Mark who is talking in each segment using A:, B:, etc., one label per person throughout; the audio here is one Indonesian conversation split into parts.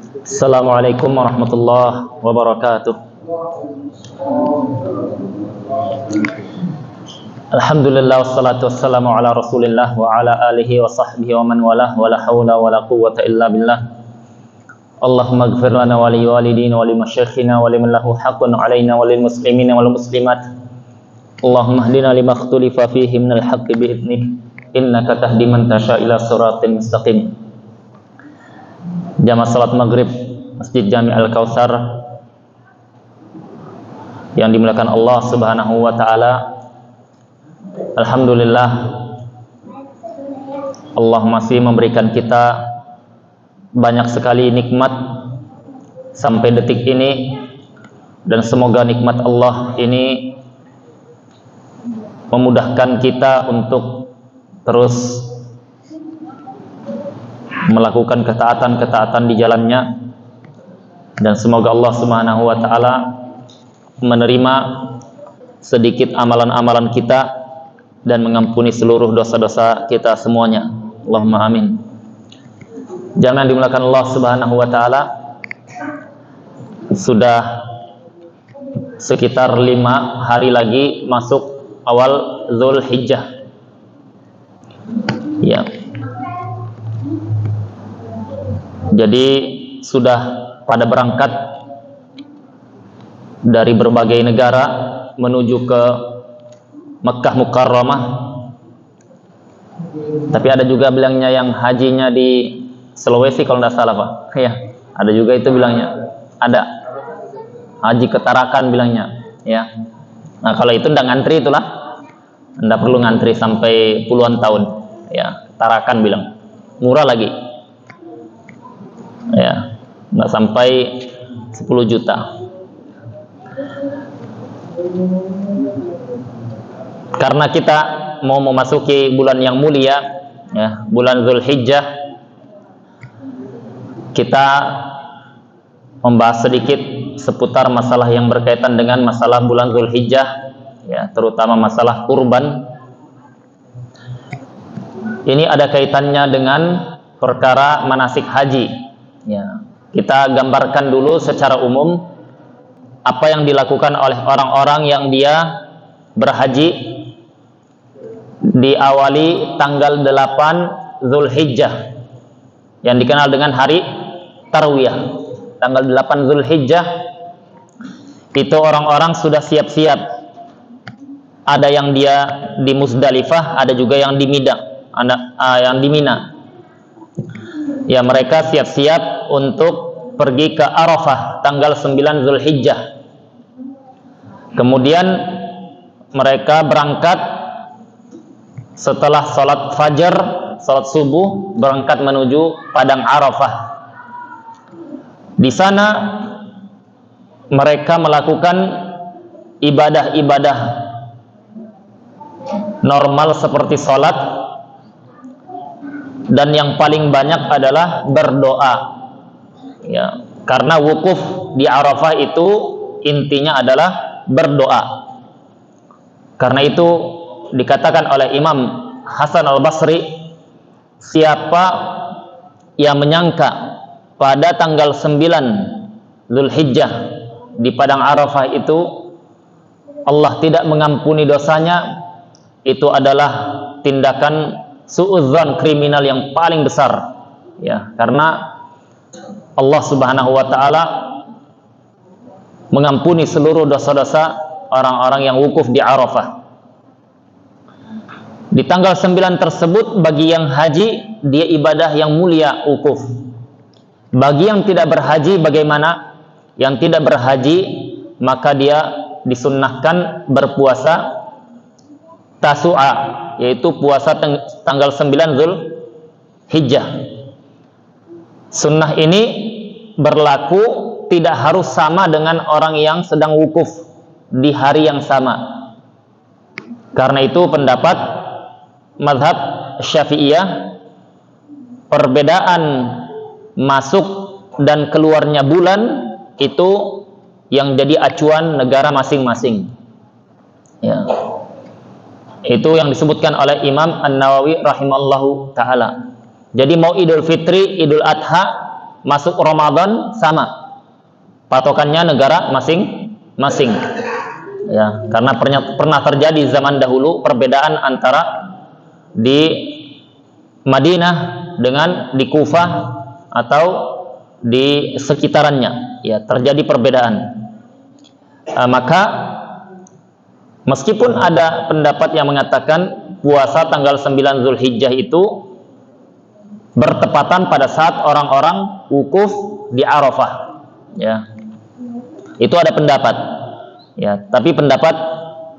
A: Assalamualaikum warahmatullahi wabarakatuh. Alhamdulillah wassalatu wassalamu ala Rasulillah wa ala alihi wa sahbihi wa man walah wa la haula wa la quwwata illa billah. Allahumma ighfir lana wa li walidina wa li masyayikhina wa liman lahu haqqun alaina wa lil muslimina wal muslimat. Allahumma hdina lima ikhtalafa fihi minal haqqi bi idnik innaka tahdi man tasha ila siratal mustaqim. Jamaah salat maghrib Masjid Jami Al-Kautsar yang dimuliakan Allah Subhanahu wa taala. Alhamdulillah, Allah masih memberikan kita banyak sekali nikmat sampai detik ini, dan semoga nikmat Allah ini memudahkan kita untuk terus melakukan ketaatan-ketaatan di jalannya, dan semoga Allah Subhanahu wa taala menerima sedikit amalan-amalan kita dan mengampuni seluruh dosa-dosa kita semuanya. Allahumma amin. Jangan dimuliakan Allah Subhanahu wa taala, sudah sekitar 5 hari lagi masuk awal Zulhijjah. Ya. Jadi sudah pada berangkat dari berbagai negara menuju ke Mekkah Mukarramah. Tapi ada juga bilangnya yang hajinya di Sulawesi kalau tidak salah, Pak. Ya, ada juga itu bilangnya. Ada haji ke Tarakan bilangnya, ya. Nah, kalau itu tidak ngantri itulah. Anda perlu ngantri sampai puluhan tahun. Ya, Tarakan bilang. Murah lagi. Ya, nggak sampai 10 juta. Karena kita mau memasuki bulan yang mulia, ya, bulan Zulhijjah, kita membahas sedikit seputar masalah yang berkaitan dengan masalah bulan Zulhijjah, ya, terutama masalah kurban. Ini ada kaitannya dengan perkara manasik haji. Ya, kita gambarkan dulu secara umum apa yang dilakukan oleh orang-orang yang dia berhaji diawali tanggal 8 Zulhijjah yang dikenal dengan hari Tarwiyah. Tanggal 8 Zulhijjah itu orang-orang sudah siap-siap. Ada yang dia di Muzdalifah, ada juga yang di Mina. Ya, mereka siap-siap untuk pergi ke Arafah tanggal 9 Zulhijjah. Kemudian mereka berangkat setelah sholat fajar, sholat subuh, berangkat menuju padang Arafah. Di sana mereka melakukan ibadah-ibadah normal seperti sholat, dan yang paling banyak adalah berdoa, ya, karena wukuf di Arafah itu intinya adalah berdoa. Karena itu dikatakan oleh Imam Hasan al-Basri, siapa yang menyangka pada tanggal 9 Zulhijjah di padang Arafah itu Allah tidak mengampuni dosanya, itu adalah tindakan suudzon, kriminal yang paling besar, ya, karena Allah Subhanahu wa taala mengampuni seluruh dosa-dosa orang-orang yang wukuf di Arafah. Di tanggal 9 tersebut bagi yang haji dia ibadah yang mulia, wukuf. Bagi yang tidak berhaji bagaimana? Yang tidak berhaji maka dia disunnahkan berpuasa Tasu'a, yaitu puasa tanggal 9 Zulhijjah. Sunnah ini berlaku tidak harus sama dengan orang yang sedang wukuf di hari yang sama. Karena itu pendapat mazhab Syafi'iyah, perbedaan masuk dan keluarnya bulan itu yang jadi acuan negara masing-masing. Ya. Itu yang disebutkan oleh Imam An-Nawawi rahimallahu taala. Jadi mau Idul Fitri, Idul Adha, masuk Ramadan sama. Patokannya negara masing-masing. Ya, karena pernah terjadi zaman dahulu perbedaan antara di Madinah dengan di Kufah atau di sekitarannya. Ya, terjadi perbedaan. Maka meskipun ada pendapat yang mengatakan puasa tanggal 9 Zulhijjah itu bertepatan pada saat orang-orang wukuf di Arafah, ya. Itu ada pendapat, ya. Tapi pendapat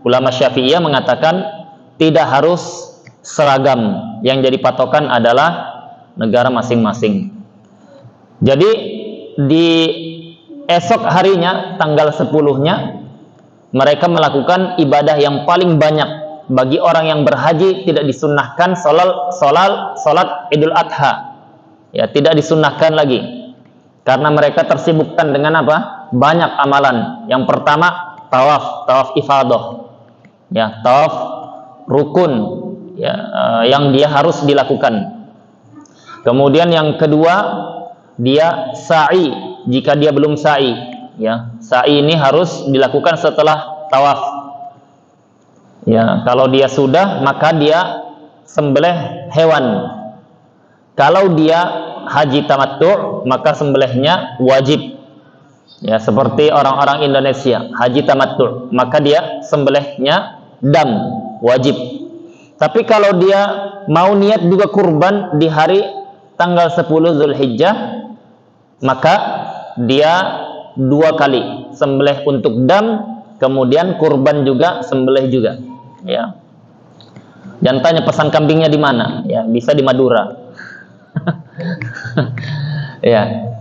A: ulama Syafi'iyah mengatakan tidak harus seragam. Yang jadi patokan adalah negara masing-masing. Jadi di esok harinya tanggal 10-nya mereka melakukan ibadah yang paling banyak. Bagi orang yang berhaji tidak disunnahkan salat Idul Adha. Ya, tidak disunnahkan lagi. Karena mereka tersibukkan dengan apa? Banyak amalan. Yang pertama, tawaf ifadah. Ya, tawaf rukun, ya, yang dia harus dilakukan. Kemudian yang kedua, dia sa'i jika dia belum sa'i, ya. Sa'i ini harus dilakukan setelah tawaf. Ya, kalau dia sudah, maka dia sembelih hewan. Kalau dia haji tamattu', maka sembelihnya wajib. Ya, seperti orang-orang Indonesia, haji tamattu', maka dia sembelihnya dam, wajib. Tapi kalau dia mau niat juga kurban di hari tanggal 10 Zulhijjah, maka dia 2 kali sembelih untuk dam, kemudian kurban juga, sembelih juga. Ya. Jangan tanya pesan kambingnya di mana, ya, bisa di Madura. Ya.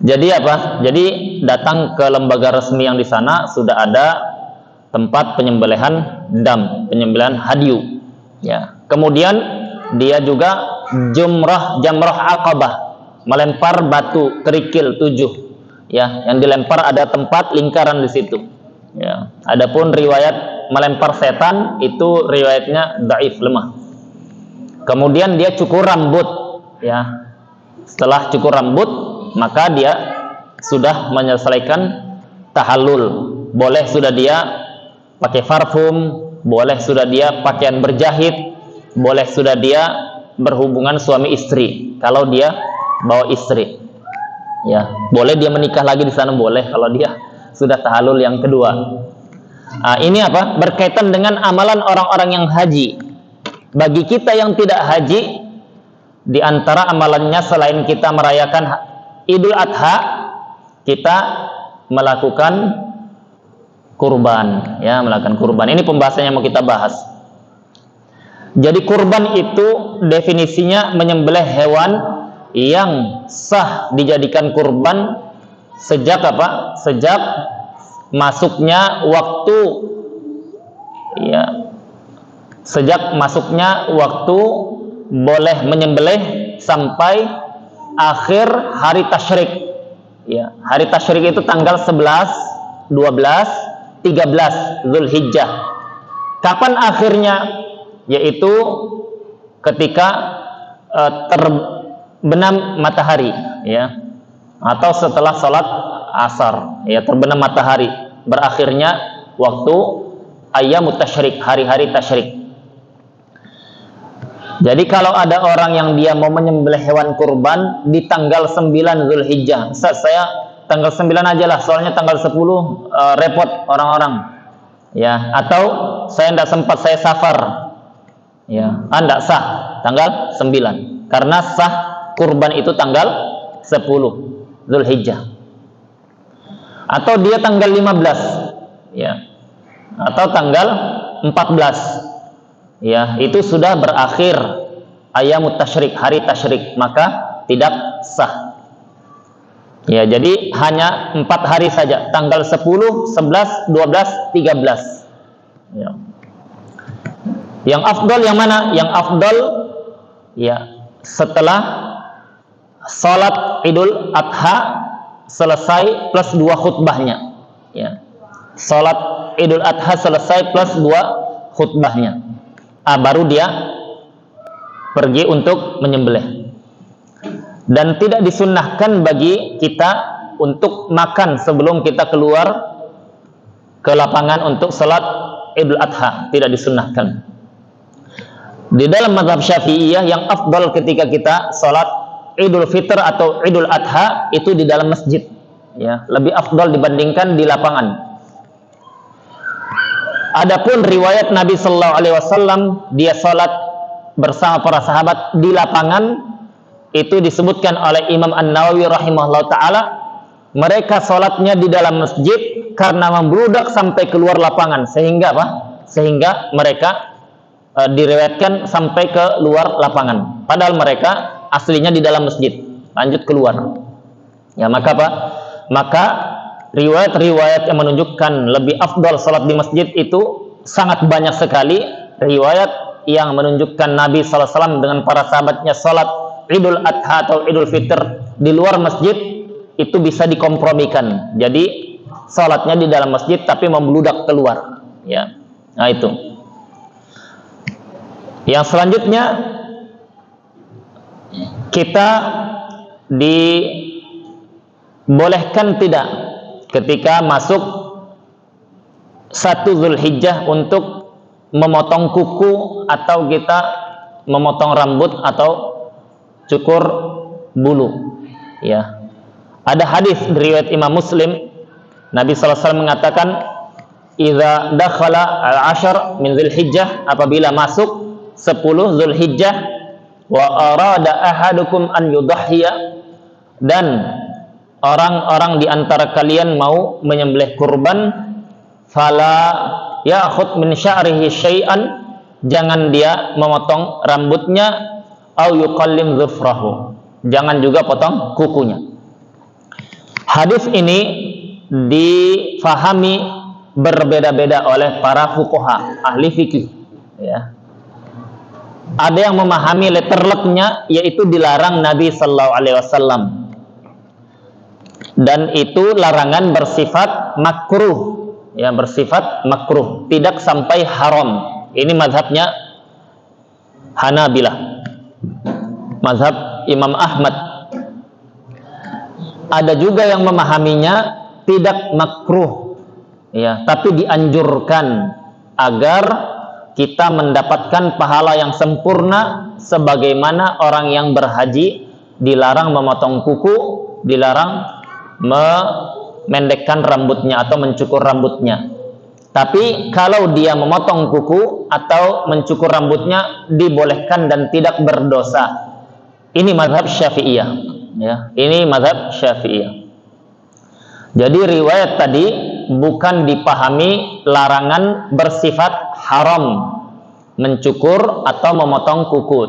A: Jadi apa? Jadi datang ke lembaga resmi yang di sana sudah ada tempat penyembelihan dam, penyembelihan hadyu. Ya. Kemudian dia juga jamrah aqabah, melempar batu kerikil 7. Ya, yang dilempar ada tempat lingkaran di situ. Ya. Adapun riwayat melempar setan itu riwayatnya dhaif, lemah. Kemudian dia cukur rambut, ya. Setelah cukur rambut, maka dia sudah menyelesaikan tahallul. Boleh sudah dia pakai parfum, boleh sudah dia pakaian berjahit, boleh sudah dia berhubungan suami istri kalau dia bawa istri. Ya, boleh dia menikah lagi di sana, boleh kalau dia sudah tahallul yang kedua. Ini apa? Berkaitan dengan amalan orang-orang yang haji. Bagi kita yang tidak haji, di antara amalannya selain kita merayakan Idul Adha, kita melakukan kurban, ya, melakukan kurban. Ini pembahasannya mau kita bahas. Jadi kurban itu definisinya menyembelih hewan yang sah dijadikan kurban sejak apa? Sejak masuknya waktu, ya, sejak masuknya waktu boleh menyembelih sampai akhir hari tasyrik. Ya, hari tasyrik itu tanggal 11, 12, 13 Zulhijjah. Kapan akhirnya? Yaitu ketika terbenam matahari, ya, atau setelah sholat asar, ya, terbenam matahari, berakhirnya waktu ayyamut tasyrik, hari-hari tasyrik. Jadi kalau ada orang yang dia mau menyembelih hewan kurban di tanggal 9 Zulhijjah, saya tanggal 9 aja lah, soalnya tanggal 10 repot orang-orang, ya, atau saya tidak sempat, saya safar, ya, tidak sah tanggal 9, karena sah kurban itu tanggal 10 Zulhijjah. Atau dia tanggal 15, ya, atau tanggal 14, ya, itu sudah berakhir ayyamut tasyrik, hari tasyrik, maka tidak sah. Ya, jadi hanya 4 hari saja, tanggal 10, 11, 12, 13. Ya. Yang afdal yang mana? Yang afdal, ya, setelah salat Idul Adha selesai plus 2 khutbahnya, ya. Salat Idul Adha selesai plus 2 khutbahnya, baru dia pergi untuk menyembelih. Dan tidak disunnahkan bagi kita untuk makan sebelum kita keluar ke lapangan untuk salat Idul Adha, tidak disunnahkan. Di dalam mazhab Syafi'iyah yang afdal ketika kita salat Idul Fitr atau Idul Adha itu di dalam masjid, ya, lebih afdal dibandingkan di lapangan. Adapun riwayat Nabi sallallahu alaihi wasallam dia salat bersama para sahabat di lapangan, itu disebutkan oleh Imam An-Nawawi rahimahullah taala, mereka salatnya di dalam masjid karena membludak sampai keluar lapangan, sehingga apa? Sehingga mereka diriwayatkan sampai ke luar lapangan, padahal mereka aslinya di dalam masjid, lanjut keluar. Ya, maka apa? Maka riwayat-riwayat yang menunjukkan lebih afdal salat di masjid itu sangat banyak sekali. Riwayat yang menunjukkan Nabi SAW dengan para sahabatnya salat Idul Adha atau Idul Fitr di luar masjid itu bisa dikompromikan. Jadi salatnya di dalam masjid tapi membludak keluar. Ya, nah itu. Yang selanjutnya kita dibolehkan tidak ketika masuk 1 Zulhijjah untuk memotong kuku atau kita memotong rambut atau cukur bulu. Ya, ada hadis riwayat Imam Muslim, Nabi SAW mengatakan, "Idza dakhala al-'ashr min Zulhijjah," apabila masuk 10 Zulhijjah, "wa arada ahadukum an yudhhiya," dan orang-orang di antara kalian mau menyembelih kurban, "fala ya'khud min sya'rihi syai'an," jangan dia memotong rambutnya, "au yuqallim dhufrahu," jangan juga potong kukunya. Hadis ini difahami berbeda-beda oleh para fuqaha, ahli fikih, ya. Ada yang memahami letterleknya, yaitu dilarang Nabi sallallahu alaihi wasallam, dan itu larangan bersifat makruh, ya, bersifat makruh, tidak sampai haram. Ini mazhabnya Hanabilah, mazhab Imam Ahmad. Ada juga yang memahaminya tidak makruh, ya, tapi dianjurkan agar kita mendapatkan pahala yang sempurna, sebagaimana orang yang berhaji dilarang memotong kuku, dilarang memendekkan rambutnya atau mencukur rambutnya. Tapi kalau dia memotong kuku atau mencukur rambutnya dibolehkan dan tidak berdosa. Ini mazhab Syafi'iyah, ya. Ini mazhab Syafi'iyah. Jadi riwayat tadi bukan dipahami larangan bersifat haram mencukur atau memotong kuku,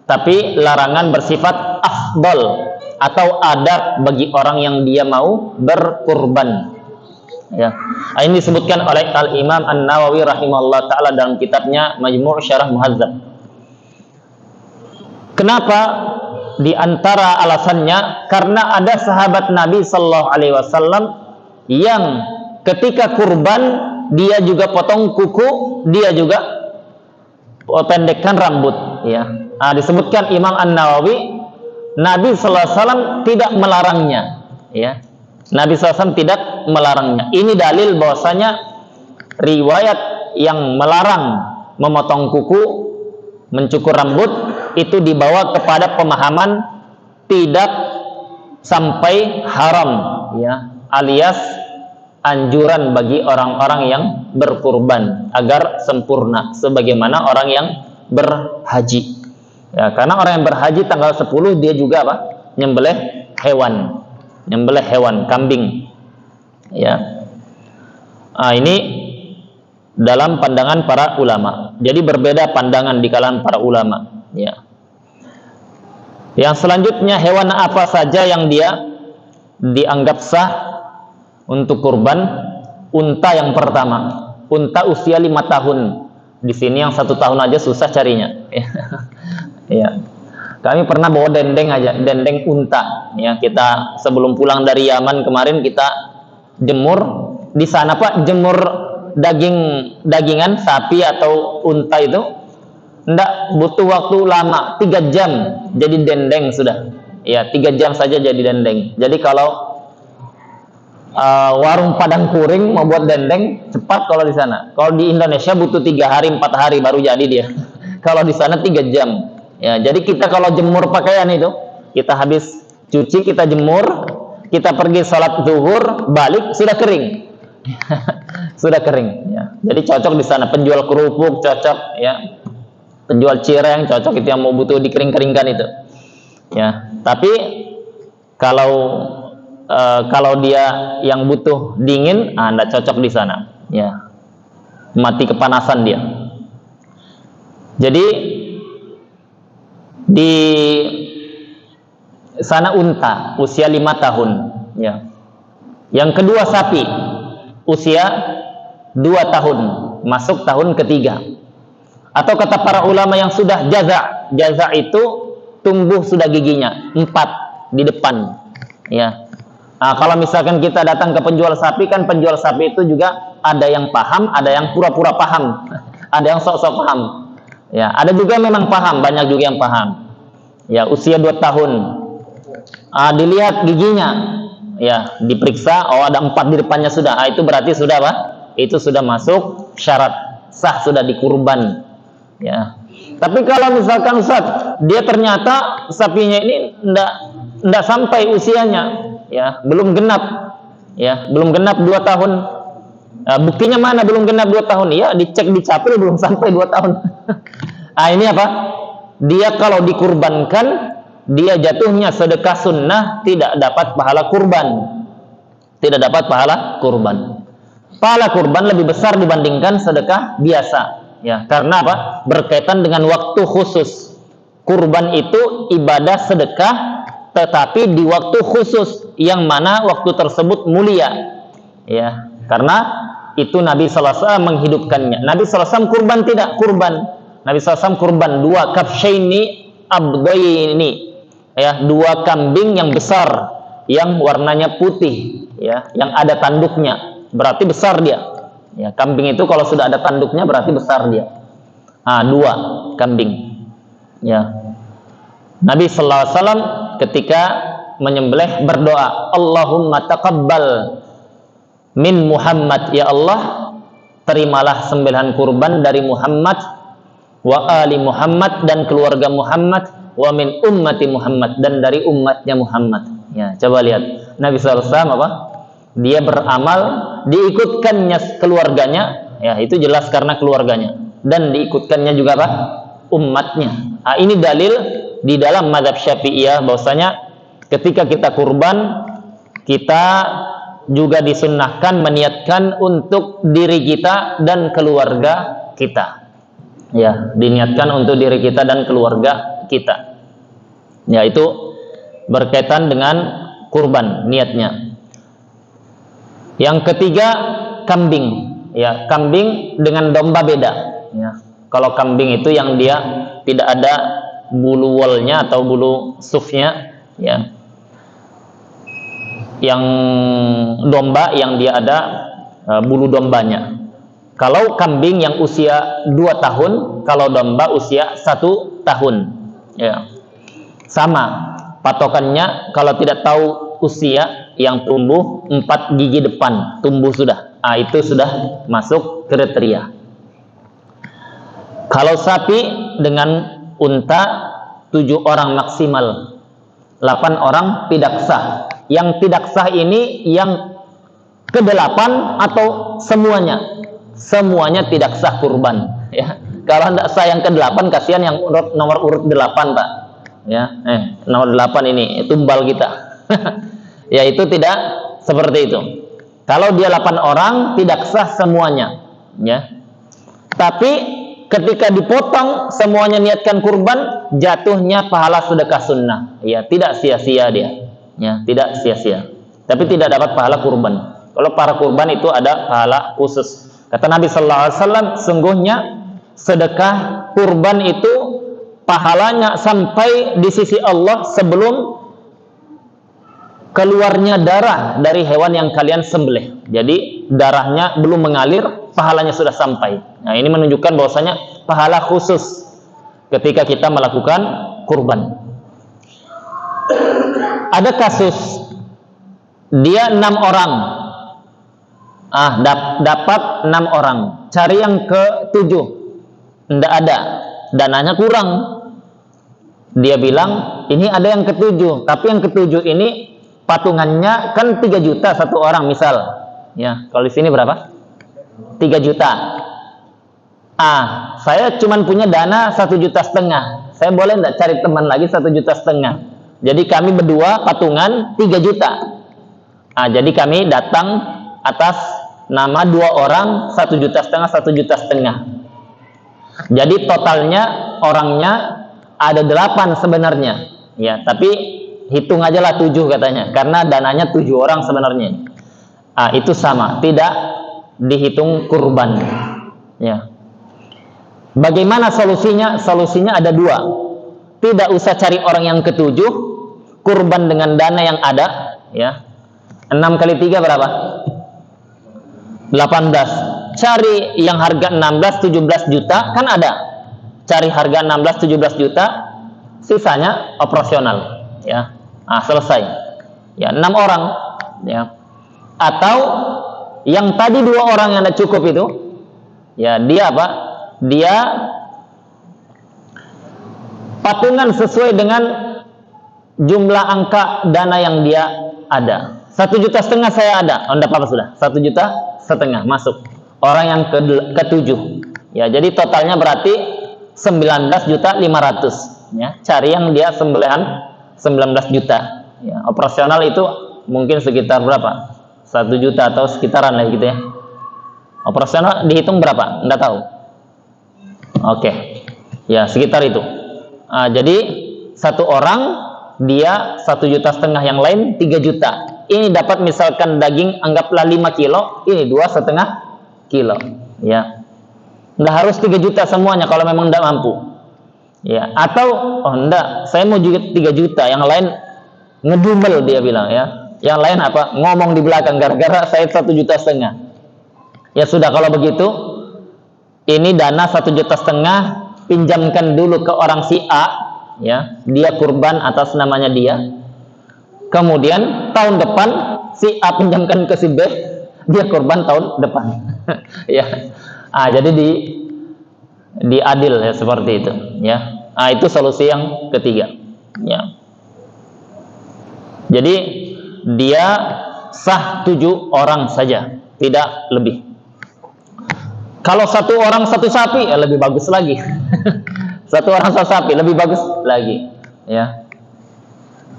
A: tapi larangan bersifat afdal atau adab bagi orang yang dia mau berkurban. Ya. Ini disebutkan oleh Al-Imam An-Nawawi rahimahullah ta'ala dalam kitabnya Majmu' Syarah Muhadzab. Kenapa? Di antara alasannya karena ada sahabat Nabi sallallahu alaihi wasallam yang ketika kurban dia juga potong kuku, dia juga pendekkan rambut, ya. Nah, disebutkan Imam An-Nawawi, Nabi sallallahu alaihi wasallam tidak melarangnya, ya. Nabi SAW tidak melarangnya. Ini dalil bahwasanya riwayat yang melarang memotong kuku, mencukur rambut itu dibawa kepada pemahaman tidak sampai haram, ya, alias anjuran bagi orang-orang yang berkurban agar sempurna sebagaimana orang yang berhaji. Ya, karena orang yang berhaji tanggal 10 dia juga apa? Nyembelih hewan, kambing. Ya. Nah, ini dalam pandangan para ulama. Jadi berbeda pandangan di kalangan para ulama, ya. Yang selanjutnya, hewan apa saja yang dia dianggap sah untuk kurban? Unta yang pertama. Unta usia 5 tahun. Di sini yang 1 tahun aja susah carinya. Ya. Kami pernah bawa dendeng unta. Ya, kita sebelum pulang dari Yaman kemarin kita jemur di sana, Pak, jemur dagingan sapi atau unta itu enggak butuh waktu lama, 3 jam jadi dendeng sudah. ya 3 jam saja jadi dendeng. Jadi kalau warung Padang Kuring mau buat dendeng cepat kalau di sana. Kalau di Indonesia butuh 3 hari 4 hari baru jadi dia. Kalau di sana 3 jam. Ya, jadi kita kalau jemur pakaian itu, kita habis cuci, kita jemur, kita pergi sholat zuhur, balik sudah kering. Sudah kering. Ya. Jadi cocok di sana. Penjual kerupuk cocok, ya. Penjual cireng cocok, itu yang mau butuh dikering-keringkan itu. Ya, tapi kalau dia yang butuh dingin, Anda cocok di sana, ya. Mati kepanasan dia. Jadi di sana unta usia 5 tahun, ya. Yang kedua sapi usia 2 tahun, masuk tahun ketiga. Atau kata para ulama yang sudah jaza itu tumbuh sudah giginya 4 di depan, ya. Nah, kalau misalkan kita datang ke penjual sapi, kan penjual sapi itu juga ada yang paham, ada yang pura-pura paham, ada yang sok-sok paham. Ya, ada juga memang paham, banyak juga yang paham. Ya, usia 2 tahun. Dilihat giginya, ya, diperiksa, oh ada 4 di depannya sudah. Itu berarti sudah apa? Itu sudah masuk syarat sah, sudah dikurban. Ya. Tapi kalau misalkan Ustaz, dia ternyata sapinya ini enggak sampai usianya, ya, belum genap, ya, belum genap 2 tahun. Buktinya mana belum genap 2 tahun? Ya, dicek di capil belum sampai 2 tahun. Ini apa? Dia kalau dikurbankan, dia jatuhnya sedekah sunnah, tidak dapat pahala kurban. Tidak dapat pahala kurban. Pahala kurban lebih besar dibandingkan sedekah biasa. Ya, karena apa? Berkaitan dengan waktu khusus. Kurban itu ibadah sedekah, tetapi di waktu khusus, yang mana waktu tersebut mulia. Ya, karena itu Nabi SAW menghidupkannya. Nabi SAW kurban tidak? Kurban. Nabi SAW kurban 2 kabsyaini abdaini, ya, 2 kambing yang besar, yang warnanya putih, ya, yang ada tanduknya, berarti besar dia. Ya, kambing itu kalau sudah ada tanduknya berarti besar dia. 2 kambing. Ya. Nabi sallallahu alaihi wasallam ketika menyembelih berdoa, Allahumma taqabbal min Muhammad, ya Allah, terimalah sembelihan kurban dari Muhammad, wa ali Muhammad, dan keluarga Muhammad, wa min ummati Muhammad, dan dari umatnya Muhammad. Ya, coba lihat Nabi sallallahu alaihi wasallam apa? Dia beramal, diikutkannya keluarganya, ya, itu jelas karena keluarganya, dan diikutkannya juga apa? Umatnya. Ini dalil di dalam mazhab Syafi'iyah bahwasanya ketika kita kurban, kita juga disunnahkan meniatkan untuk diri kita dan keluarga kita. Ya, diniatkan untuk diri kita dan keluarga kita. Ya, itu berkaitan dengan kurban niatnya. Yang ketiga, kambing. Ya, kambing dengan domba beda. Ya. Kalau kambing itu yang dia tidak ada bulu wolnya atau bulu sufnya, ya. Yang domba yang dia ada bulu dombanya. Kalau kambing yang usia 2 tahun, kalau domba usia 1 tahun. Ya. Sama patokannya, kalau tidak tahu usia, yang tumbuh 4 gigi depan tumbuh sudah, itu sudah masuk kriteria. Kalau sapi dengan unta 7 orang maksimal, 8 orang tidak sah. Yang tidak sah ini yang ke-8 atau semuanya? Semuanya tidak sah kurban, ya. Kalau tidak sah yang ke-8, kasihan yang nomor urut 8, Pak. Ya, nomor 8 ini tumbal kita. Ya, itu tidak seperti itu. Kalau dia 8 orang tidak sah semuanya, ya. Tapi ketika dipotong semuanya niatkan kurban, jatuhnya pahala sedekah sunnah. Ya, tidak sia-sia dia. Ya, tidak sia-sia. Tapi tidak dapat pahala kurban. Kalau para kurban itu ada pahala khusus. Kata Nabi sallallahu alaihi wasallam, sungguhnya sedekah kurban itu pahalanya sampai di sisi Allah sebelum keluarnya darah dari hewan yang kalian sembelih. Jadi darahnya belum mengalir, pahalanya sudah sampai. Nah, ini menunjukkan bahwasanya pahala khusus ketika kita melakukan kurban. Ada kasus dia 6 orang, dapat 6 orang, cari yang ke-7, tidak ada, dananya kurang. Dia bilang ini ada yang ke-7, tapi yang ke-7 ini patungannya kan 3 juta satu orang misal, ya. Kalau di sini berapa? 3 juta. Saya cuma punya dana 1,5 juta. Saya boleh enggak cari teman lagi 1,5 juta? Jadi kami berdua patungan 3 juta. Jadi kami datang atas nama 2 orang 1,5 juta, 1,5 juta. Jadi totalnya orangnya ada 8 sebenarnya, ya. Tapi hitung aja lah 7 katanya, karena dananya 7 orang sebenarnya. Itu sama, tidak dihitung kurban, ya. Bagaimana solusinya? Solusinya ada 2. Tidak usah cari orang yang ke-7, kurban dengan dana yang ada, ya. 6 kali 3 berapa? 18. Cari yang harga 16, 17 juta, kan ada. Cari harga 16, 17 juta, sisanya operasional, ya. Selesai. Ya, 6 orang, ya. Atau yang tadi 2 orang yang ada cukup itu, ya, dia apa? Dia patungan sesuai dengan jumlah angka dana yang dia ada. 1,5 juta saya ada, enggak apa-apa sudah. 1,5 juta masuk. Orang yang ke-7, ya. Jadi totalnya berarti 19,5 juta, ya. Cari yang dia sembelihan 19 juta, ya. Operasional itu mungkin sekitar berapa? 1 juta atau sekitaran lah gitu, ya. Operasional dihitung berapa? Enggak tahu. Oke. Ya, sekitar itu. Jadi satu orang dia 1,5 juta, yang lain 3 juta. Ini dapat misalkan daging anggaplah 5 kilo, ini 2,5 kilo, ya. Nggak harus 3 juta semuanya kalau memang tidak mampu, ya. Atau enggak, saya mau juga 3 juta, yang lain ngedumel dia bilang, ya. Yang lain apa? Ngomong di belakang gara-gara saya 1,5 juta. Ya sudah, kalau begitu ini dana 1,5 juta pinjamkan dulu ke orang si A, ya. Dia kurban atas namanya dia. Kemudian tahun depan si A pinjamkan ke si B, dia kurban tahun depan. Ya. Jadi diadil, ya, seperti itu, ya. Itu solusi yang ketiga, ya. Jadi dia sah 7 orang saja, tidak lebih. Kalau 1 orang 1 sapi, ya lebih bagus lagi. 1 orang 1 sapi lebih bagus lagi, ya.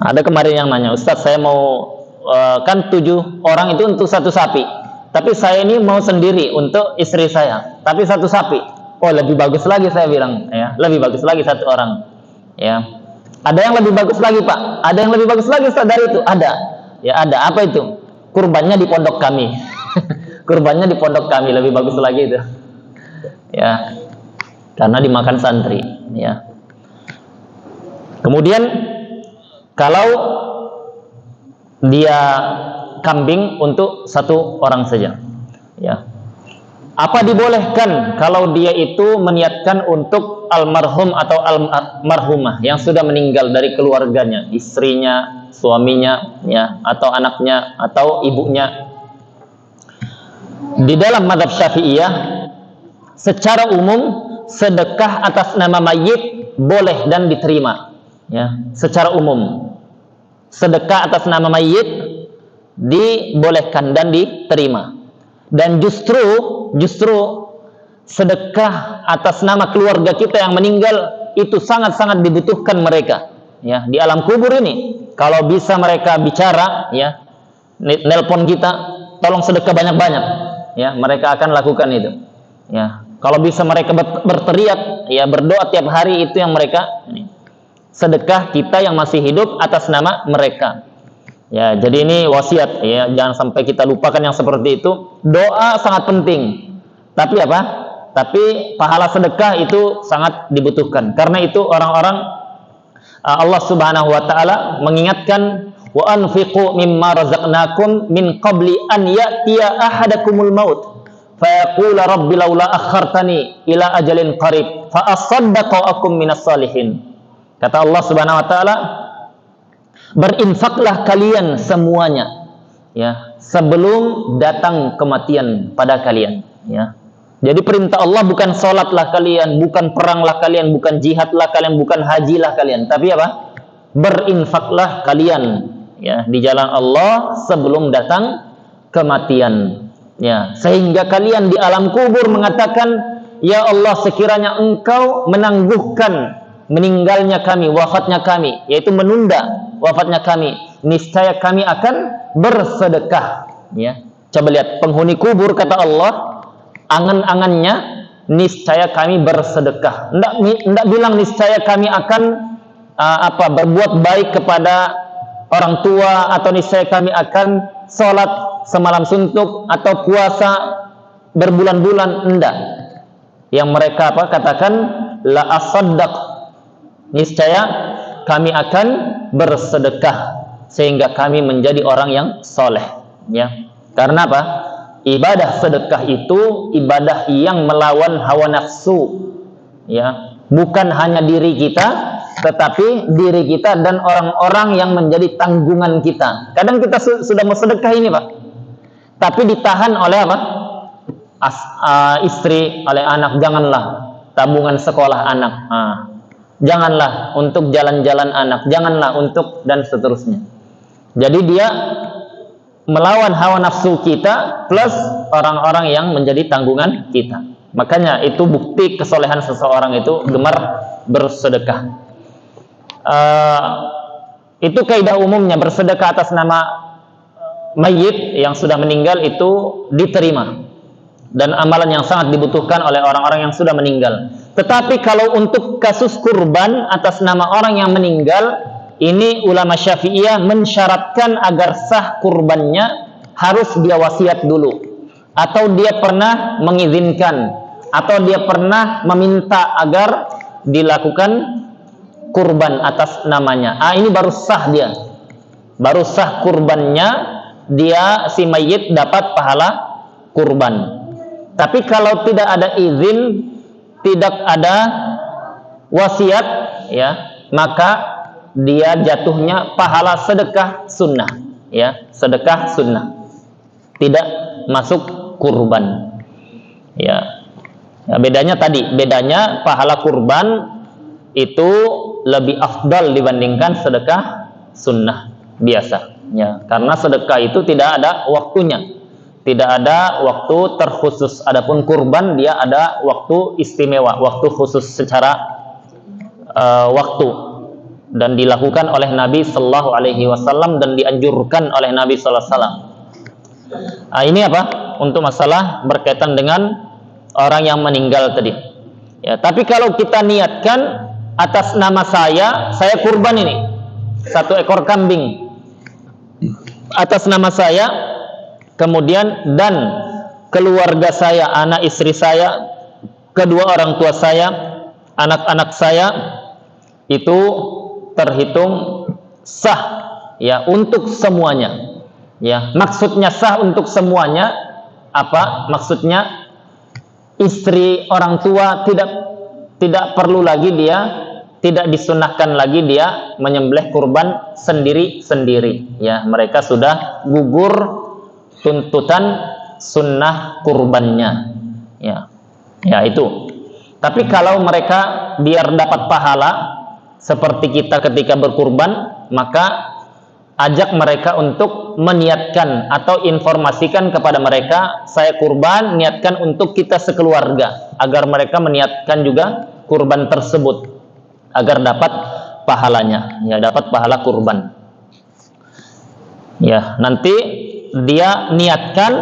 A: Ada kemarin yang nanya, Ustadz, saya mau kan 7 orang itu untuk 1 sapi, tapi saya ini mau sendiri untuk istri saya, tapi 1 sapi. Lebih bagus lagi, saya bilang, ya. Lebih bagus lagi 1 orang, ya. Ada yang lebih bagus lagi, Pak. Ada yang lebih bagus lagi, Ustadz, dari itu. Ada, ya, ada. Apa itu? Kurbannya di pondok kami. Kurbannya di pondok kami lebih bagus lagi itu, ya, karena dimakan santri, ya. Kemudian kalau dia kambing untuk 1 orang saja, ya. Apa dibolehkan kalau dia itu meniatkan untuk almarhum atau almarhumah yang sudah meninggal dari keluarganya, istrinya, suaminya, ya, atau anaknya, atau ibunya? Di dalam mazhab Syafi'iyah secara umum sedekah atas nama mayit boleh dan diterima, ya. Secara umum sedekah atas nama mayit dibolehkan dan diterima. Dan justru sedekah atas nama keluarga kita yang meninggal itu sangat-sangat dibutuhkan mereka, ya, di alam kubur ini. Kalau bisa mereka bicara, ya, nelpon kita, tolong sedekah banyak-banyak, ya, mereka akan lakukan itu, ya. Kalau bisa mereka berteriak, ya, berdoa tiap hari, itu yang mereka ini. Sedekah kita yang masih hidup atas nama mereka, ya. Jadi ini wasiat, ya, jangan sampai kita lupakan yang seperti itu. Doa sangat penting, tapi apa? Tapi pahala sedekah itu sangat dibutuhkan. Karena itu orang-orang Allah Subhanahu wa taala mengingatkan, wa anfiqu mimma razaqnakum min qabli an ya'tiya ahadakumul maut fa yaqula rabbi laula akhartani ila ajalin qarib fa asaddaqu akum minas salihin. Kata Allah Subhanahu wa taala, Berinfaklah kalian semuanya, ya, sebelum datang kematian pada kalian, ya. Jadi perintah Allah bukan sholatlah kalian, bukan peranglah kalian, bukan jihadlah kalian, bukan hajilah kalian, tapi apa? Berinfaklah kalian, ya, di jalan Allah sebelum datang kematian, ya, sehingga kalian di alam kubur mengatakan, ya Allah, sekiranya Engkau menangguhkan meninggalnya kami, wafatnya kami, yaitu menunda wafatnya kami, niscaya kami akan bersedekah, ya. Coba lihat penghuni kubur, kata Allah, angan-angannya niscaya kami bersedekah. Enggak bilang niscaya kami akan berbuat baik kepada orang tua, atau niscaya kami akan sholat semalam suntuk atau puasa berbulan-bulan. Enggak. Yang mereka katakan, la asaddaq, niscaya kami akan bersedekah sehingga kami menjadi orang yang soleh, ya. Karena apa? Ibadah sedekah itu ibadah yang melawan hawa nafsu, ya. Bukan hanya diri kita, tetapi diri kita dan orang-orang yang menjadi tanggungan kita. Kadang kita sudah mau sedekah ini, Pak, tapi ditahan oleh apa? Istri, oleh anak. Janganlah tabungan sekolah anak, janganlah untuk jalan-jalan anak, janganlah untuk, dan seterusnya. Jadi dia melawan hawa nafsu kita plus orang-orang yang menjadi tanggungan kita. Makanya itu bukti kesolehan seseorang itu gemar bersedekah. Itu kaidah umumnya, bersedekah atas nama mayit yang sudah meninggal itu diterima, dan amalan yang sangat dibutuhkan oleh orang-orang yang sudah meninggal. Tetapi kalau untuk kasus kurban atas nama orang yang meninggal, ini ulama Syafi'iyah mensyaratkan agar sah kurbannya harus dia wasiat dulu, atau dia pernah mengizinkan, atau dia pernah meminta agar dilakukan kurban atas namanya. Ini baru sah dia, baru sah kurbannya, dia si mayit dapat pahala kurban. Tapi kalau tidak ada izin, tidak ada wasiat, ya, maka dia jatuhnya pahala sedekah sunnah, ya, sedekah sunnah, tidak masuk kurban, ya. Bedanya pahala kurban itu lebih afdal dibandingkan sedekah sunnah biasa, ya, karena sedekah itu tidak ada waktunya. Tidak ada waktu terkhusus. Adapun kurban dia ada waktu istimewa, waktu khusus secara waktu, dan dilakukan oleh Nabi Sallallahu Alaihi Wasallam dan dianjurkan oleh Nabi Sallallahu Alaihi Wasallam. Ini apa? Untuk masalah berkaitan dengan orang yang meninggal tadi. Ya, tapi kalau kita niatkan atas nama saya kurban ini 1 ekor kambing atas nama saya, kemudian dan keluarga saya, anak istri saya, kedua orang tua saya, anak-anak saya, itu terhitung sah, ya, untuk semuanya, ya. Maksudnya sah untuk semuanya apa? Maksudnya istri orang tua tidak perlu lagi dia, tidak disunahkan lagi dia menyembelih kurban sendiri-sendiri, ya. Mereka sudah gugur tuntutan sunnah kurbannya, ya, ya itu. Tapi kalau mereka biar dapat pahala seperti kita ketika berkurban, maka ajak mereka untuk meniatkan atau informasikan kepada mereka, saya kurban, niatkan untuk kita sekeluarga, agar mereka meniatkan juga kurban tersebut agar dapat pahalanya, ya, dapat pahala kurban, ya. Nanti dia niatkan,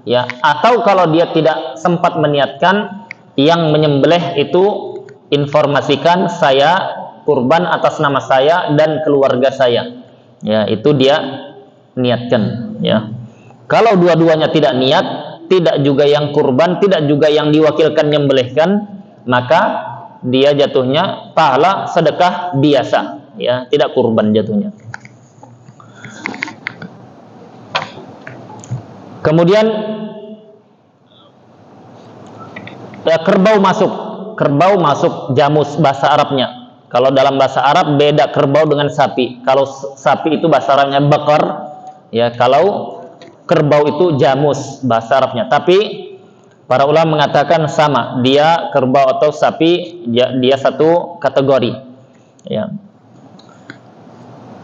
A: ya, atau kalau dia tidak sempat meniatkan, yang menyembelih itu informasikan, saya kurban atas nama saya dan keluarga saya, ya, itu dia niatkan, ya. Kalau dua-duanya tidak niat, tidak juga yang kurban, tidak juga yang diwakilkan menyembelihkan, maka dia jatuhnya pahala sedekah biasa, ya, tidak kurban jatuhnya. Kemudian ya, kerbau masuk jamus bahasa Arabnya. Kalau dalam bahasa Arab beda kerbau dengan sapi. Kalau sapi itu bahasa Arabnya bakar, ya. Kalau kerbau itu jamus bahasa Arabnya. Tapi para ulama mengatakan sama, dia kerbau atau sapi, dia satu kategori. Ya.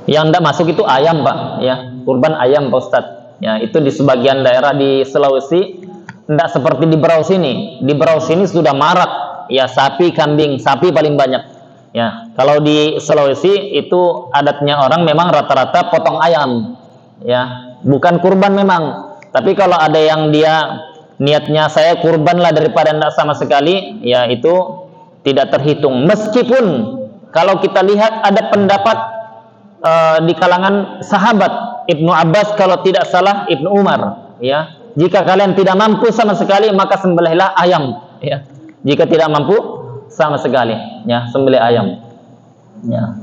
A: Yang tidak masuk itu ayam, Pak, ya. Kurban ayam, Pak Ustadz. Ya, itu di sebagian daerah di Sulawesi tidak seperti di Berau sini. Di Berau sini sudah marak, ya, sapi, kambing, sapi paling banyak. Ya, kalau di Sulawesi itu adatnya orang memang rata-rata potong ayam, ya, bukan kurban memang. Tapi kalau ada yang dia niatnya saya kurban lah daripada tidak sama sekali, ya itu tidak terhitung. Meskipun kalau kita lihat ada pendapat di kalangan sahabat, Ibnu Abbas kalau tidak salah, Ibnu Umar, ya, jika kalian tidak mampu sama sekali maka sembelihlah ayam, ya. Jika tidak mampu sama sekali, ya, sembelih ayam, ya.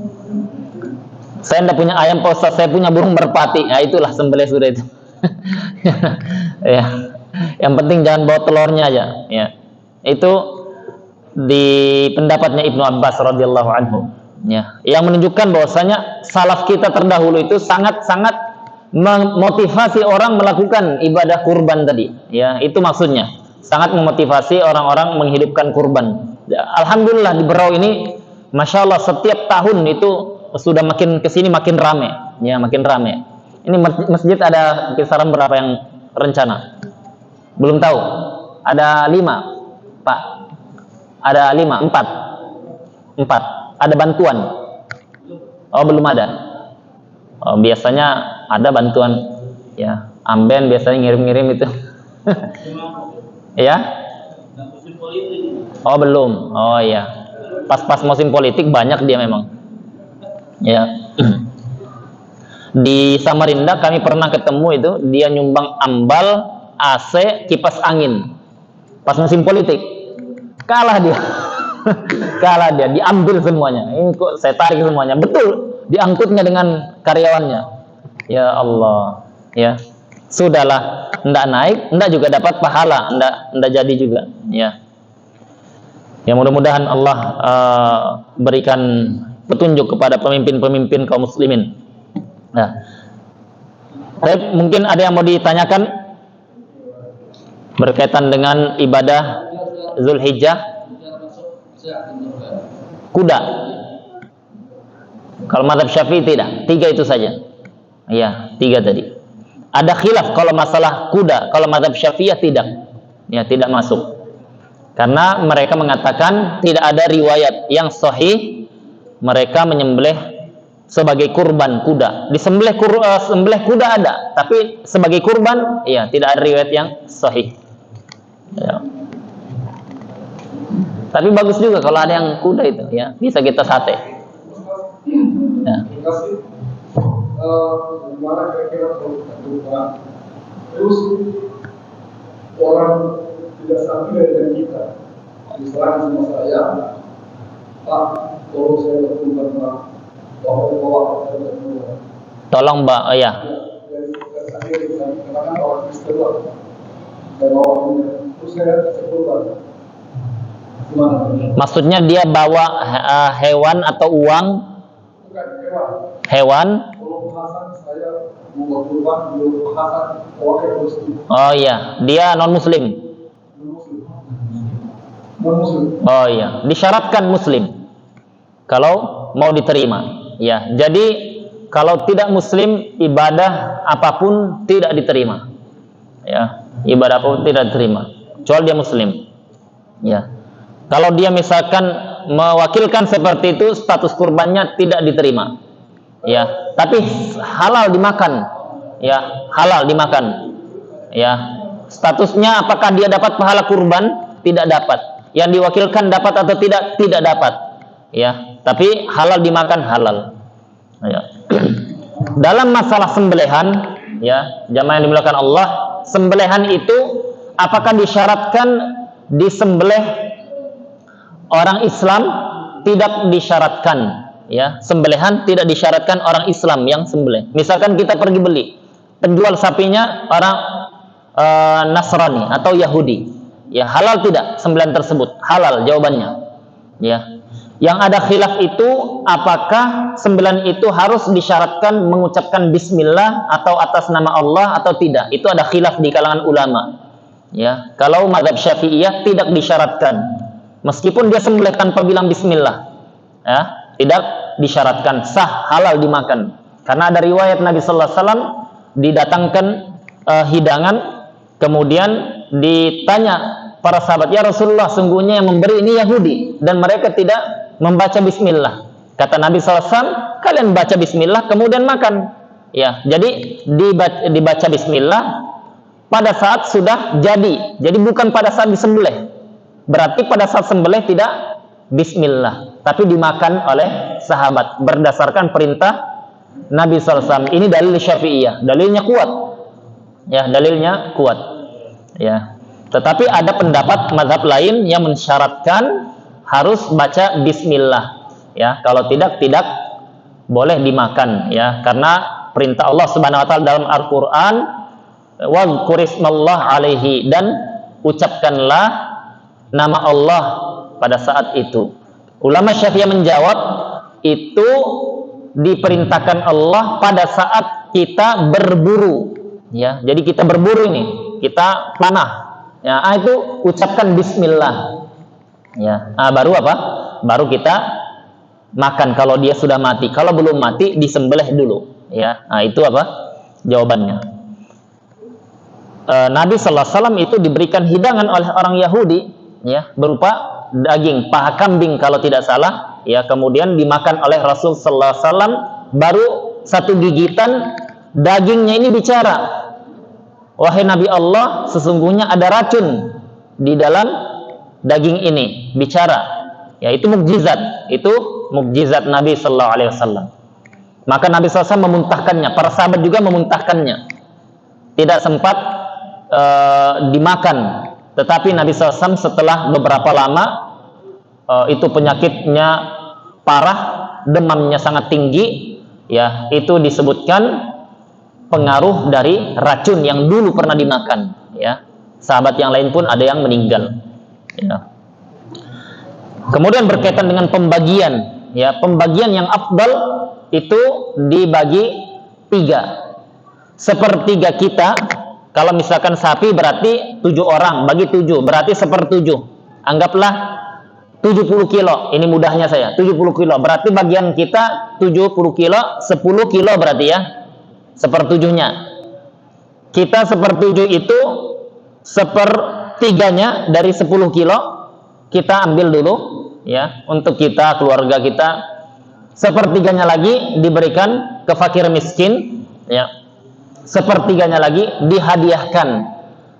A: Saya tidak punya ayam, Pak Ustaz, saya punya burung merpati, ya itulah sembelih sudah itu. Ya, yang penting jangan bawa telurnya aja, ya. Itu di pendapatnya Ibnu Abbas radhiyallahu anhu, ya, yang menunjukkan bahwasanya salaf kita terdahulu itu sangat-sangat memotivasi orang melakukan ibadah kurban tadi, ya, itu maksudnya sangat memotivasi orang-orang menghidupkan kurban. Alhamdulillah di Berau ini, masya Allah, setiap tahun itu sudah makin kesini makin rame, ya, makin rame. Ini masjid ada kisaran berapa yang rencana? Belum tahu. Ada 5, Pak. Ada 5, 4. Ada bantuan? Oh, belum ada. Oh, biasanya ada bantuan, ya. Amben biasanya ngirim-ngirim itu. Ya? Oh, belum. Oh iya. Pas-pas musim politik banyak dia memang. Ya. Di Samarinda kami pernah ketemu itu, dia nyumbang ambal, AC, kipas angin. Pas musim politik. Kalah dia. Kalah dia, diambil semuanya. Ini kok saya tarik semuanya. Betul, diangkutnya dengan karyawannya. Ya Allah, ya. Sudahlah, enggak naik, enggak juga dapat pahala, enggak jadi juga, ya. Ya, mudah-mudahan Allah berikan petunjuk kepada pemimpin-pemimpin kaum muslimin. Nah, mungkin ada yang mau ditanyakan berkaitan dengan ibadah Zulhijjah? Kuda. Kalau mazhab Syafi'i tidak, 3 itu saja. Iya, 3 tadi. Ada khilaf kalau masalah kuda. Kalau mazhab Syafi'i tidak, ya, tidak masuk. Karena mereka mengatakan tidak ada riwayat yang sahih mereka menyembelih sebagai kurban kuda. Disembelih sembelih kuda ada, tapi sebagai kurban, ya, tidak ada riwayat yang sahih. Ya. Tapi bagus juga kalau ada yang kuda itu, ya, bisa kita sate. Ya.
B: Gimana kira-kira kalau terus orang tidak sampai dengan kita, misalnya sama saya, Pak, tolong saya lakukan Pak,
A: tolong Mbak, oh ya.
B: Karena orang Kristen lah, dan orang terus saya kurban.
A: Maksudnya dia bawa hewan atau uang?
B: Bukan hewan.
A: Hewan? Oh iya, dia non muslim. Oh iya, disyaratkan muslim kalau mau diterima. Ya, jadi kalau tidak muslim, ibadah apapun tidak diterima. Ya, ibadah apapun tidak diterima, kecuali dia muslim. Ya, kalau dia misalkan mewakilkan seperti itu, status kurbannya tidak diterima. Ya, tapi halal dimakan. Ya, halal dimakan. Ya, statusnya apakah dia dapat pahala kurban? Tidak dapat. Yang diwakilkan dapat atau tidak? Tidak dapat. Ya, tapi halal dimakan, halal. Ya. Dalam masalah sembelihan, ya, jamaah yang dimuliakan Allah, sembelihan itu apakah disyaratkan disembelih orang Islam? Tidak disyaratkan. Ya, sembelihan tidak disyaratkan orang Islam yang sembelih. Misalkan kita pergi beli, penjual sapinya orang Nasrani atau Yahudi, ya, halal tidak sembelihan tersebut? Halal jawabannya. Ya, Yang ada khilaf itu apakah sembelihan itu harus disyaratkan mengucapkan bismillah atau atas nama Allah atau tidak. Itu ada khilaf di kalangan ulama. Ya, kalau mazhab Syafi'iyah tidak disyaratkan. Meskipun dia sembelih tanpa bilang bismillah. Ya, tidak disyaratkan, sah, halal dimakan. Karena ada riwayat Nabi sallallahu alaihi wasallam didatangkan hidangan, kemudian ditanya para sahabat, ya Rasulullah, sungguhnya yang memberi ini Yahudi dan mereka tidak membaca bismillah. Kata Nabi SAW, kalian baca bismillah kemudian makan. Ya, jadi dibaca bismillah pada saat sudah jadi. Jadi bukan pada saat disembelih. Berarti pada saat sembelih tidak bismillah, tapi dimakan oleh sahabat berdasarkan perintah Nabi SAW. Ini dalil Syafi'iyah, dalilnya kuat. Ya, dalilnya kuat. Ya. Tetapi ada pendapat mazhab lain yang mensyaratkan harus baca bismillah. Ya, kalau tidak boleh dimakan, ya, karena perintah Allah Subhanahu wa taala dalam Al-Qur'an, "Wadhkurismallah alaihi," dan ucapkanlah nama Allah pada saat itu. Ulama Syafi'iyah menjawab, itu diperintahkan Allah pada saat kita berburu. Ya, jadi kita berburu ini, kita panah. Ya, itu ucapkan bismillah. Ya, baru apa? Baru kita makan kalau dia sudah mati. Kalau belum mati disembelih dulu. Ya, itu apa? Jawabannya. Nabi sallallahu alaihi wasallam itu diberikan hidangan oleh orang Yahudi, ya, berupa daging paha kambing kalau tidak salah. Ya, kemudian dimakan oleh Rasul sallallahu alaihi wasallam. Baru satu gigitan dagingnya ini bicara. Wahai Nabi Allah, sesungguhnya ada racun di dalam daging ini, bicara. Ya, itu mukjizat. Itu mukjizat Nabi sallallahu alaihi wasallam. Maka Nabi SAW memuntahkannya, para sahabat juga memuntahkannya. Tidak sempat dimakan. Tetapi Nabi SAW setelah beberapa lama, itu penyakitnya parah, demamnya sangat tinggi, ya, itu disebutkan pengaruh dari racun yang dulu pernah dimakan. Ya, sahabat yang lain pun ada yang meninggal. Ya. Kemudian berkaitan dengan pembagian, ya, pembagian yang afdal itu dibagi 3. Sepertiga kita, kalau misalkan sapi berarti 7 orang, bagi 7 berarti 1/7. Anggaplah 70 kilo, ini mudahnya saya, 70 kilo, berarti bagian kita 70 kilo, 10 kilo berarti ya, 1/7-nya. Kita 1/7 itu 1/3-nya dari 10 kilo, kita ambil dulu, ya, untuk kita, keluarga kita. 1/3-nya lagi diberikan ke fakir miskin, ya. 1/3-nya lagi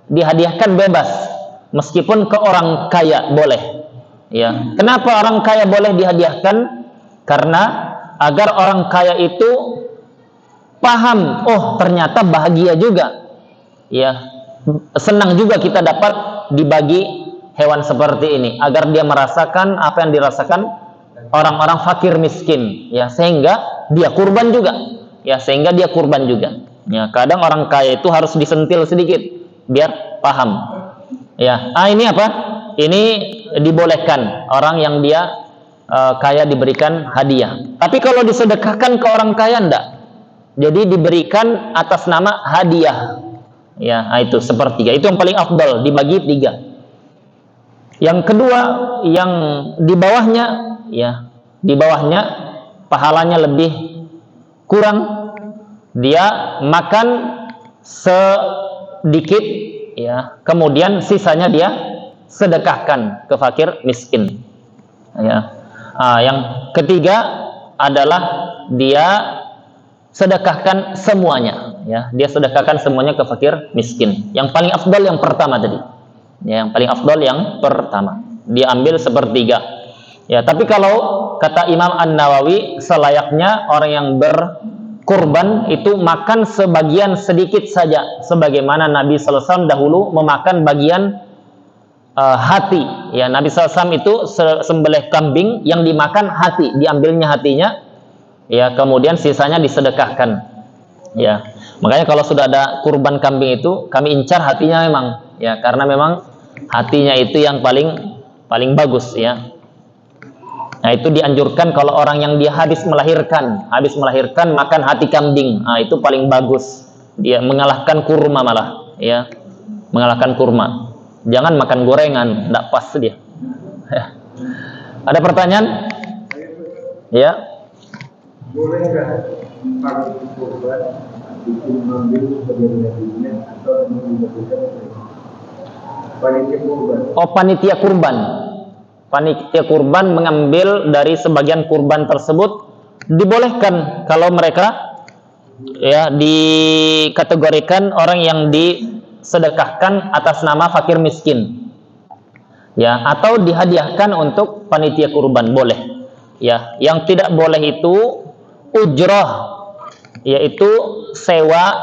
A: dihadiahkan bebas, meskipun ke orang kaya boleh. Ya, kenapa orang kaya boleh dihadiahkan? Karena agar orang kaya itu paham, oh ternyata bahagia juga, ya, senang juga kita dapat dibagi hewan seperti ini, agar dia merasakan apa yang dirasakan orang-orang fakir miskin, ya, sehingga dia kurban juga, ya, sehingga dia kurban juga. Ya, kadang orang kaya itu harus disentil sedikit biar paham. Ya, ini apa? Ini dibolehkan orang yang dia kaya diberikan hadiah. Tapi kalau disedekahkan ke orang kaya enggak. Jadi diberikan atas nama hadiah. Ya, itu 1/3. Itu yang paling afdal, dibagi 3. Yang kedua, yang di bawahnya, ya, di bawahnya pahalanya lebih kurang. Dia makan sedikit, ya, kemudian sisanya dia sedekahkan ke fakir miskin. Ya. Yang ketiga adalah dia sedekahkan semuanya, ya, dia sedekahkan semuanya ke fakir miskin. Yang paling afdal yang pertama tadi, ya, yang paling afdal yang pertama, dia ambil 1/3. Ya, tapi kalau kata Imam An-Nawawi, selayaknya orang yang berkurban itu makan sebagian sedikit saja, sebagaimana Nabi sallallahu alaihi wasallam dahulu memakan bagian hati. Ya, Nabi SAW itu sembelih kambing, yang dimakan hati, diambilnya hatinya, ya, kemudian sisanya disedekahkan. Ya, makanya kalau sudah ada kurban kambing itu kami incar hatinya memang, ya, karena memang hatinya itu yang paling bagus, ya. Nah, itu dianjurkan kalau orang yang dia habis melahirkan makan hati kambing. Nah, itu paling bagus. Dia mengalahkan kurma malah, ya. Mengalahkan kurma. Jangan makan gorengan, enggak pas dia. Ada pertanyaan? Ya.
B: Boleh nggak pakai kurban itu mengambil sebagian dagingnya atau menjadikan panitia kurban?
A: Oh, panitia kurban. Panitia kurban mengambil dari sebagian kurban tersebut, dibolehkan kalau mereka ya dikategorikan orang yang disedekahkan atas nama fakir miskin, ya, atau dihadiahkan untuk panitia kurban, boleh, ya. Yang tidak boleh itu ujroh, yaitu sewa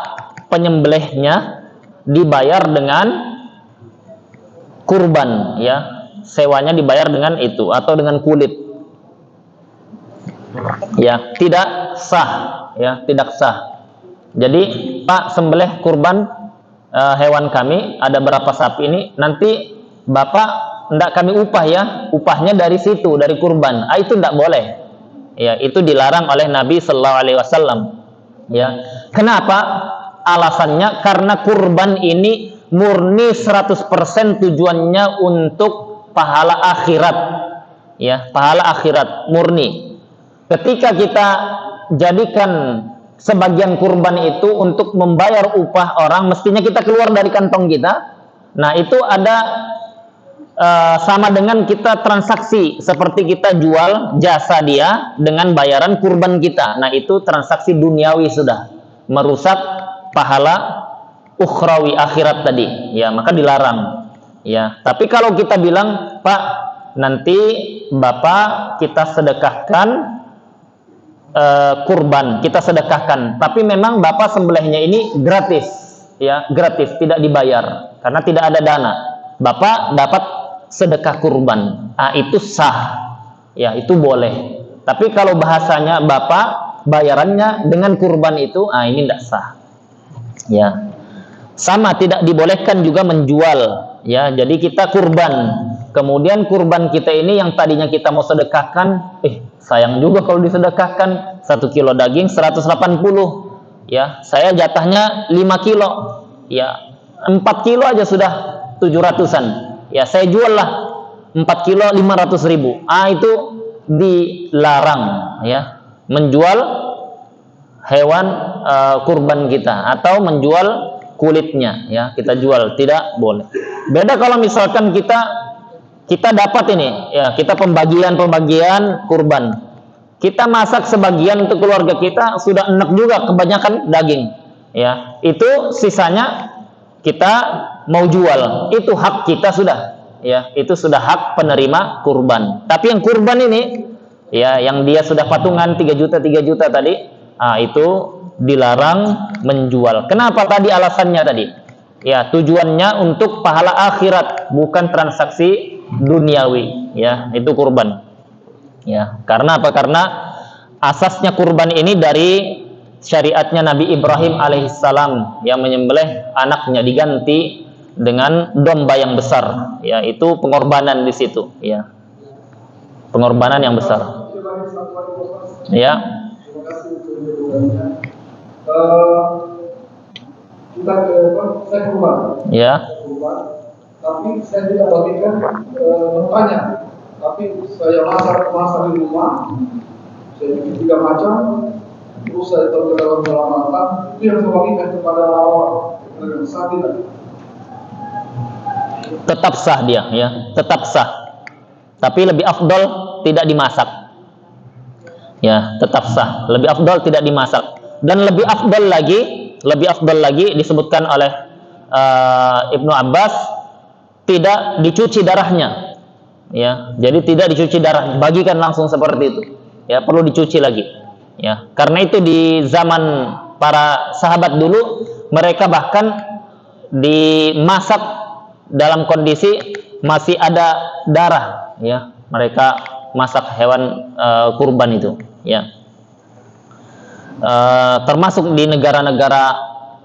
A: penyembelihnya dibayar dengan kurban, ya. Sewanya dibayar dengan itu atau dengan kulit, ya, tidak sah, ya, tidak sah. Jadi, Pak, sembelih kurban hewan kami, ada berapa sapi ini, nanti Bapak hendak kami upah, ya, upahnya dari situ, dari kurban. Itu tidak boleh, ya, itu dilarang oleh Nabi Sallallahu Alaihi Wasallam, ya. Kenapa? Alasannya karena kurban ini murni 100% tujuannya untuk pahala akhirat, ya, pahala akhirat murni. Ketika kita jadikan sebagian kurban itu untuk membayar upah orang, mestinya kita keluar dari kantong kita. Nah, itu ada sama dengan kita transaksi, seperti kita jual jasa dia dengan bayaran kurban kita. Nah, itu transaksi duniawi, sudah merusak pahala ukhrawi akhirat tadi, ya, maka dilarang, ya. Tapi kalau kita bilang, Pak, nanti Bapak kita sedekahkan kurban, kita sedekahkan, tapi memang Bapak sembelihnya ini gratis, ya, gratis, tidak dibayar karena tidak ada dana, Bapak dapat sedekah kurban. Itu sah, ya, itu boleh. Tapi kalau bahasanya Bapak bayarannya dengan kurban itu, ini tidak sah, ya. Sama, tidak dibolehkan juga menjual, ya. Jadi kita kurban, kemudian kurban kita ini yang tadinya kita mau sedekahkan, sayang juga kalau disedekahkan 1 kilo daging 180, ya, saya jatahnya 5 kilo, ya, 4 kilo aja sudah 700-an, ya, saya jual lah 4 kilo 500.000. Itu dilarang, ya, menjual hewan kurban kita atau menjual kulitnya, ya, kita jual, tidak boleh. Beda kalau misalkan kita dapat ini, ya, kita pembagian kurban, kita masak sebagian untuk keluarga kita, sudah enak juga, kebanyakan daging, ya, itu sisanya kita mau jual, itu hak kita sudah, ya, itu sudah hak penerima kurban. Tapi yang kurban ini, ya, yang dia sudah patungan 3 juta tadi, itu dilarang menjual. Kenapa tadi alasannya tadi? Ya, tujuannya untuk pahala akhirat, bukan transaksi duniawi, ya, itu kurban. Ya, karena apa? Karena asasnya kurban ini dari syariatnya Nabi Ibrahim alaihissalam yang menyembelih anaknya diganti dengan domba yang besar, ya, itu pengorbanan di situ, ya, pengorbanan yang besar, ya.
B: Kita saya kurban,
A: ya,
B: tapi saya tidak bagikan mentanya, tapi saya masak di rumah, saya bikin 3 macam, terus saya taruh ke dalam matang, itu yang saya bagikan kepada orang saat ini.
A: Tetap sah dia, ya, tetap sah. Tapi lebih afdol tidak dimasak, ya, tetap sah. Lebih afdol tidak dimasak, dan lebih afdol lagi disebutkan oleh Ibnu Abbas, tidak dicuci darahnya, ya. Jadi tidak dicuci darahnya, bagikan langsung seperti itu, ya, perlu dicuci lagi, ya. Karena itu di zaman para sahabat dulu, mereka bahkan dimasak dalam kondisi masih ada darah, ya, mereka masak hewan kurban itu, ya. Termasuk di negara-negara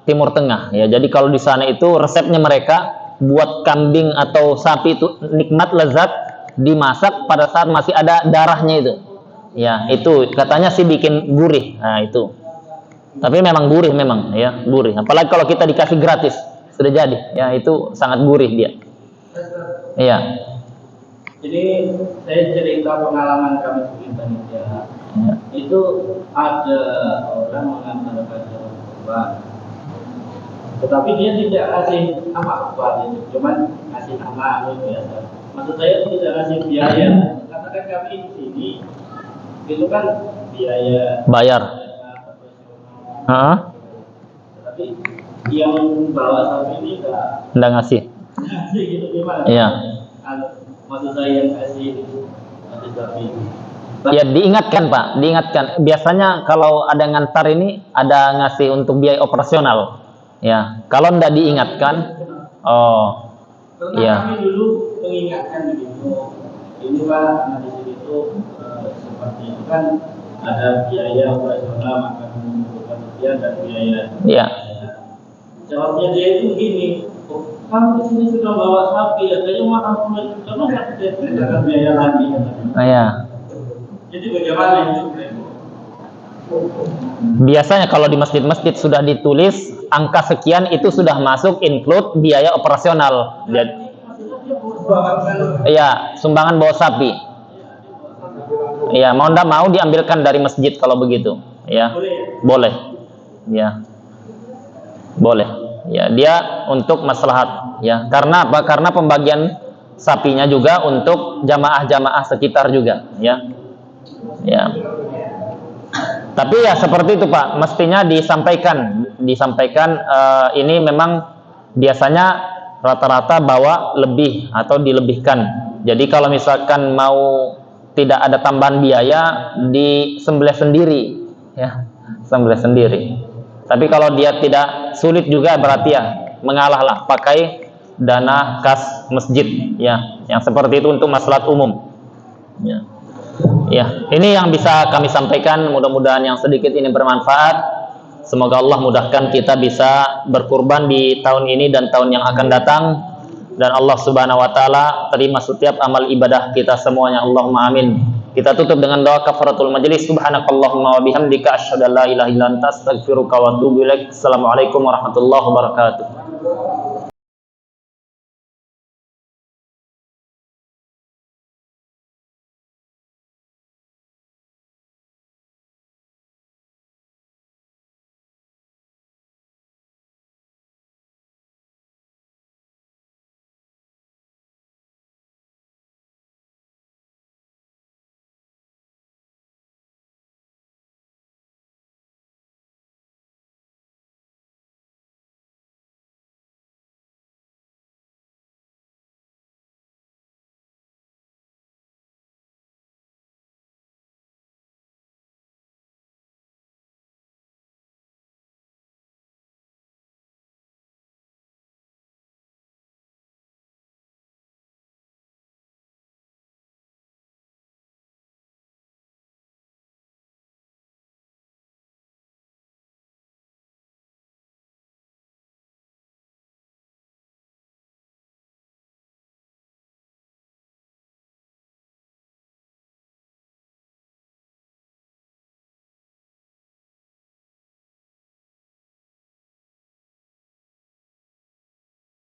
A: Timur Tengah, ya. Jadi kalau di sana itu resepnya mereka buat kambing atau sapi itu nikmat, lezat, dimasak pada saat masih ada darahnya itu. Ya, itu katanya sih bikin gurih. Nah, itu. Tapi memang gurih memang, ya, gurih. Apalagi kalau kita dikasih gratis, sudah jadi. Ya, itu sangat gurih dia. Iya.
C: Jadi saya cerita pengalaman kami di panitia.
A: Ya.
C: Itu ada orang mengantarkan korban, tetapi dia tidak ngasih nama korban itu, cuman ngasih nama itu biasa. Maksud saya tidak ngasih biaya. Katakan kami di sini itu kan biaya
A: Bayar. Heeh.
C: Tetapi yang bawa sapi ini
A: Nggak ngasih.
C: ngasih gitu gimana?
A: Iya.
C: Maksud saya yang kasih sapi.
A: Ya diingatkan Pak, diingatkan. Biasanya kalau ada ngantar ini ada ngasih untuk biaya operasional. Ya, kalau ndak diingatkan, oh,
C: Karena
A: iya.
C: kami dulu mengingatkan begitu. Ini Pak, di sini tuh seperti itu kan ada biaya operasional, makan membutuhkan sekian dan biaya.
A: Iya.
C: Jawabnya dia itu begini, oh, kamu di sini sudah bawa sapi, ya saya makan karena saya tidak akan biaya lagi.
A: Oh, iya.
C: Jadi bagaimana itu?
A: Biasanya kalau di masjid-masjid sudah ditulis angka sekian itu sudah masuk include biaya operasional. Jadi, iya, sumbangan bawa sapi. Iya, mau ndak mau diambilkan dari masjid kalau begitu. Ya, boleh. Ya, boleh. Ya, dia untuk maslahat. Ya, karena apa? Karena pembagian sapinya juga untuk jamaah-jamaah sekitar juga. Ya, ya. Tapi ya seperti itu Pak, mestinya disampaikan ini memang biasanya rata-rata bawa lebih atau dilebihkan. Jadi kalau misalkan mau tidak ada tambahan biaya, disembelih sendiri, ya, sembelih sendiri. Tapi kalau dia tidak sulit juga berarti ya mengalahlah, pakai dana kas masjid, ya, yang seperti itu untuk maslahat umum. Ya. Ya, ini yang bisa kami sampaikan. Mudah-mudahan yang sedikit ini bermanfaat. Semoga Allah mudahkan kita bisa berkurban di tahun ini dan tahun yang akan datang. Dan Allah Subhanahu wa taala terima setiap amal ibadah kita semuanya. Allahumma amin. Kita tutup dengan doa kafaratul majelis. Subhanakallahumma wa bihamdika asyhadu an la ilaha illa anta astaghfiruka wa atubu ilaik. Assalamualaikum warahmatullahi wabarakatuh.